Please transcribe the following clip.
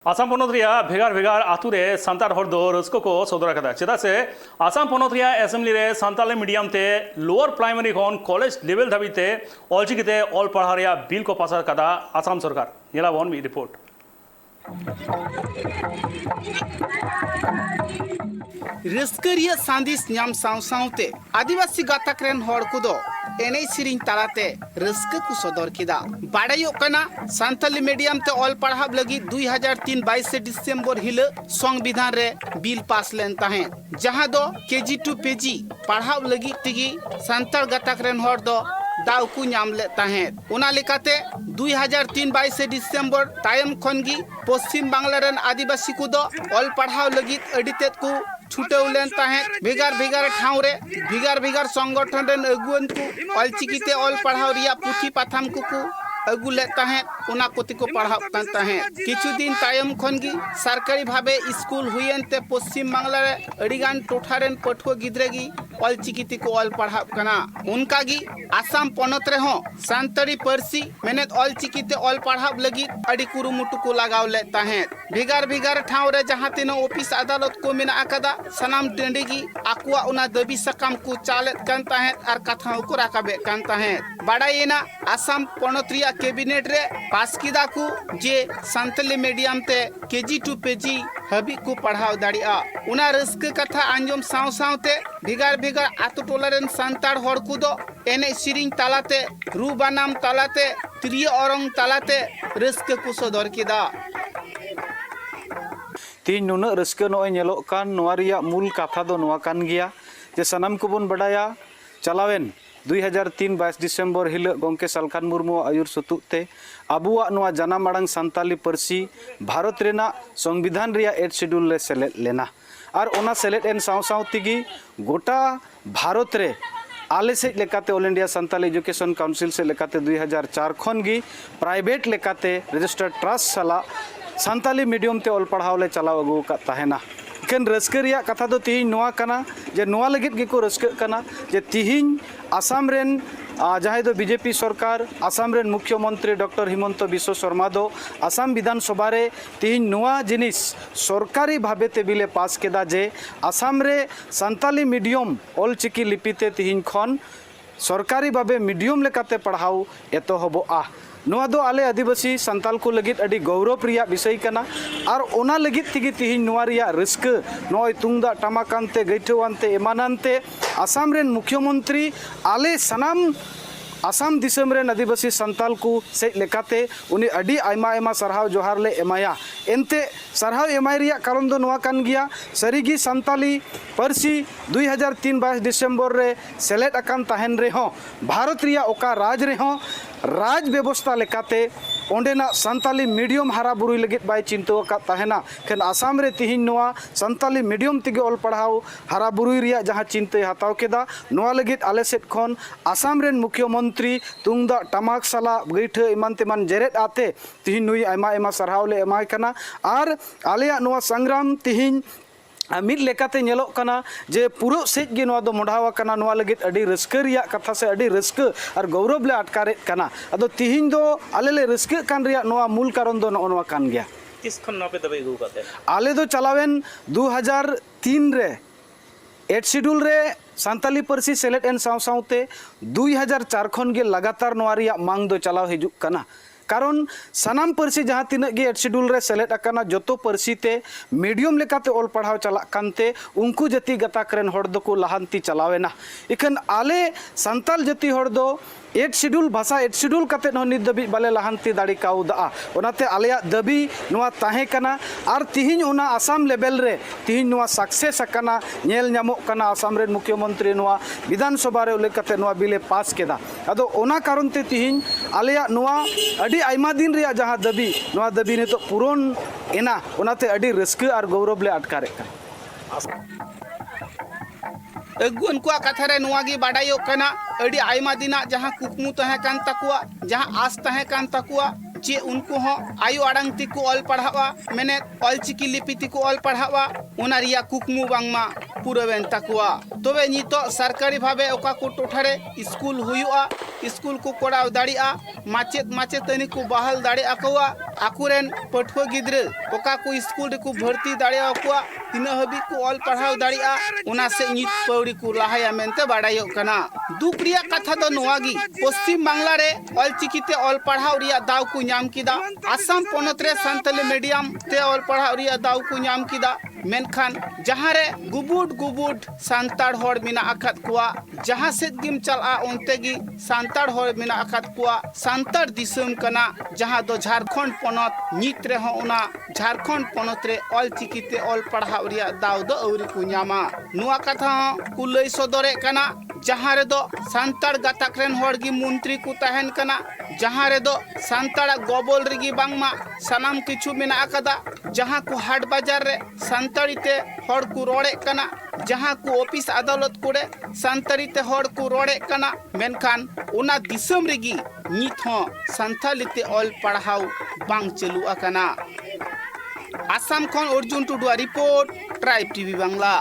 आसाम पनत भेगार भेगार आतु रे सांतार हर दो रस्को को सदर कदा चेदा से आसाम पनत एसेंबली रे सांताली मीडियम ते लोअर प्राइमरी खन कॉलेज लेवल धाबी ते ऑलचिकिते ऑल पढ़ा रे बिल को पास कदा आसाम सरकार नेला वन मी रिपोर्ट रस्करिया सांदिस न्याम साव सावते आदिवासी गातक रेन हर कुदो एने सिरिंग तालाते रस्क को सदर किदा बाड़ायो कना सांताली मीडियम ते ऑल पढ़ाब लगी 2003 22 डिसेंबर हिल संविधान रे बिल पास लेन ताहे जहां दो केजी टू पेजी पढ़ाब लगी तिगी सांताल गातक रेन हर दो दाव को नाम ले ताहे उना लेकाते 2003 22 डिसेंबर टाइम खनगी पश्चिम बांग्ला रेन आदिवासी को दो ऑल पढ़ाव लगी अडितेत को छुटेव लेन ताहे भेगार भेगार ठाव रे भेगार भेगार संगठन रेन अगुवन को ऑलचिकिते ऑल पढ़ाव रिया पुथी पाथाम को अगु ले ताहे उना कोति को पढ़ाव कान ताहे किछु दिन तायम खनगी सरकारी भावे स्कूल हुयन ते पश्चिम बांग्ला रे अडिगान टोठारेन पठुआ गिद्रेगी ऑलचिकिते को ऑल पढ़ाव कना उनका गी आसाम पनत रे हो सांताली परसी मेनेत ऑलचिकिते ऑल पढ़ाव लगी अडी कुरुमुटु को लगाव ले ताहे भेगार भेगार ठाव रे जहां तिनो ऑफिस अदालत को मेना आकादा सनाम टेंडेगी आकुआ उना दबी सकाम को चालेत कान ताहे आर कथाओ को राकाबे कान ताहे बाडायेना आसाम पनत रिया कैबिनेट रे पास किदा को जे सांताली मीडियम ते केजी टू पेजी हबी को पढ़ाव दाड़िया उना रस्क कथा आंजम साव सावते भेगार भेगार आतु टोलारेन सांताड़ हर को दो एने सिरिंग तालाते रू बनाम तालाते त्रिय औरंग तालाते रस्क को सदर किदा तीन नुन रस्क नोय नेलो कान नोआ रिया मूल कथा दो नोआ कान गिया जे सनाम को बन बडाया चलावेन 2003 22 डिसेंबर हिल गोंके सालखान मुर्मू आयुर सुतुते आबुआ नोआ जानाम आड़ांग सांताली परसी भारत रेना संविधान रिया 8 शेड्यूल ले सेलेट लेना और ओना सेलेट एन साव साव तिगी गोटा भारत रे आले से लेकाते all India Santali education council से लेकाते 2004 खन गी प्राइवेट लेकाते रजिस्टर्ड ट्रस्ट साला सांताली मीडियम ते ऑल पढ़ाव ले चलाव अगु का ताहेना इकन रस्करिया कथा दो तिहिं नोआ कना जे नोआ लगित गेको रस्क कना जे तिहिं आसाम रेन जहाँ दो बीजेपी सरकार आसाम रेन मुख्यमंत्री डॉक्टर हिमंत बिश्व शर्मा दो आसाम विधानसभा रे तिहिं नोआ जिनिस सरकारी भावे ते बिले पास केदा जे आसाम रे सांताली मीडियम ऑलचिकी लिपिते तिहिं खन सरकारी भावे मीडियम लेकाते पढ़ाव एतोहबोआ नोआ दो आले आदिवासी सांताल को लगित अडी गौरव रिया विषय कना और ओना लगित तिगी तिहिं नोआ रिया रिस्क नोय तुंगदा टमाकानते गैठवानते एमानानते आसाम रेन मुख्यमंत्री आले सनाम आसाम दिसम रेन आदिवासी सांताल को से लेकाते उनी अडी आयमा आयमा सरहाव जोहार ले एमाया एनते सरहाव एमाय रिया कारण दो नोआ कान गिया सरीगी सांताली परसी 2003 22 डिसेंबर रे सेलेट अकान ताहेन रे हो भारत रिया ओका राज रे हो राज व्यवस्था लेकाते ओंडेना सांताली मीडियम हारा बुरुई लगित बाय चिंतो का ताहेना खेन आसाम रे तिहिं नोआ सांताली मीडियम तिगे ऑल पढ़ाव हारा बुरुई रिया जहां चिंते हताव केदा नोआ लगित आले सेट खन आसाम रेन मुख्यमंत्री तुंगदा टमाक साला गैठ इमान तेमान जेरेट आते तिहिं नुई आयमा आयमा सरहाव ले एमाय कना आर आलेया नोआ संग्राम तिहिं मिद लेकाते नेलोक कना जे पुरो सेज गे नोआ दो मोढ़ावा कना नोआ लगित अडी रस्क रिया कथा से अडी रस्क और गौरव ले अटकारे कना अदो तिहिं दो आले ले रस्क कान रिया नोआ मूल कारण दो नोआ कान गया किस खन नोपे दबे गु काते आले दो चलावेन 2003 रे 8 शेड्यूल रे सांताली परसी सेलेट एन साव सावते 2004 खन गे लगातार नोआ रिया मांग दो चलाव हिजुक कना कारण सनाम परसी जहाँ तीन गे 8 शेड्यूल रे सेलेट अकाना जोतो परसी ते मीडियम लेकाते ऑल पढ़ाव चला कानते उनको जति गताक रेन हड़ दो को लहांती चलावेना इखन आले सांताल जति हड़ दो 8 शेड्यूल भाषा 8 शेड्यूल कते न नित दबी बाले लहांती दाड़ी काउदा ओनाते आलेया दबी नोआ ताहे कना आर तिहिं ओना आसाम लेवल रे तिहिं नोआ सक्सेस अकाना नेल न्यामो कना आसाम रेन मुख्यमंत्री नोआ विधानसभा रे उल्लेख कते नोआ बिले पास केदा अदो ओना कारण ते तिहिं आलेया नोआ अडी आयमा दिन रिया जहां दबी नोआ दबी ने तो पूरण एना ओनाते अडी रस्क और गौरव ले अटकारे अगुन को कथा रे नोआ गी बाडायो कना अडी आयमा दिना जहां कुकमु तहे कान तकुआ जहां आस तहे कान तकुआ जे उनको हो आयु आड़ांग ती को ऑल पढ़ावा मैंने ऑलचिकी लिपि ती को ऑल पढ़ावा उना रिया कुकमु बांगमा पुरवेन तकुआ तबे नितो सरकारी भावे ओका को टोठारे स्कूल हुयुआ स्कूल को कोड़ाव दाड़िया माचेत माचेतनी को बहाल दाड़े आकुआ आकुरेन पठुआ गिद्रे ओका को स्कूल को भर्ती दाड़े आकुआ तिना हबी को ऑल पढ़ाव दाड़िया उना से नित पौड़ी को लाहाया मेनते बाड़ायो कना दुख रिया कथा दो नोआगी पश्चिम बांग्ला रे ऑल चिकीते ऑल पढ़ाव रिया दाव को नाम किदा आसाम पोनत रे संताली मीडियम ते ऑल पढ़ाव रिया दाव को नाम किदा मेनखान जहाँ रे गुबुड सांताड़ होड़ मिना अखत कुआ जहाँ से गिम चला उनते गी सांताड़ होड़ मिना अखत कुआ सांताड़ दिसम कना जहाँ दो झारखंड पोनत नित रे हो उना झारखंड पोनत रे ऑल चिकीते ऑल पढ़ाव रिया दाव दो औरी को नामा नुआ कथा को लई सदरे कना जहाँ रे दो सांताड़ गातक रेन होड़ गी मंत्री को तहन कना जहाँ रे दो सांताड़ गोबल रिगी बांगमा सनाम किछु मिना अकदा जहाँ को हाट बाजार रे सांताड़ी ते होड़ को रोड़े कना जहाँ को ऑफिस अदालत कोड़े सांताड़ी ते होड़ को रोड़े कना मेनखान उना दिसम रिगी नित हो सांताली ते ऑल पढ़ाव बांग चलू अकना आसाम खन अर्जुन टुडुआ रिपोर्ट ट्राइब टीवी बांग्ला।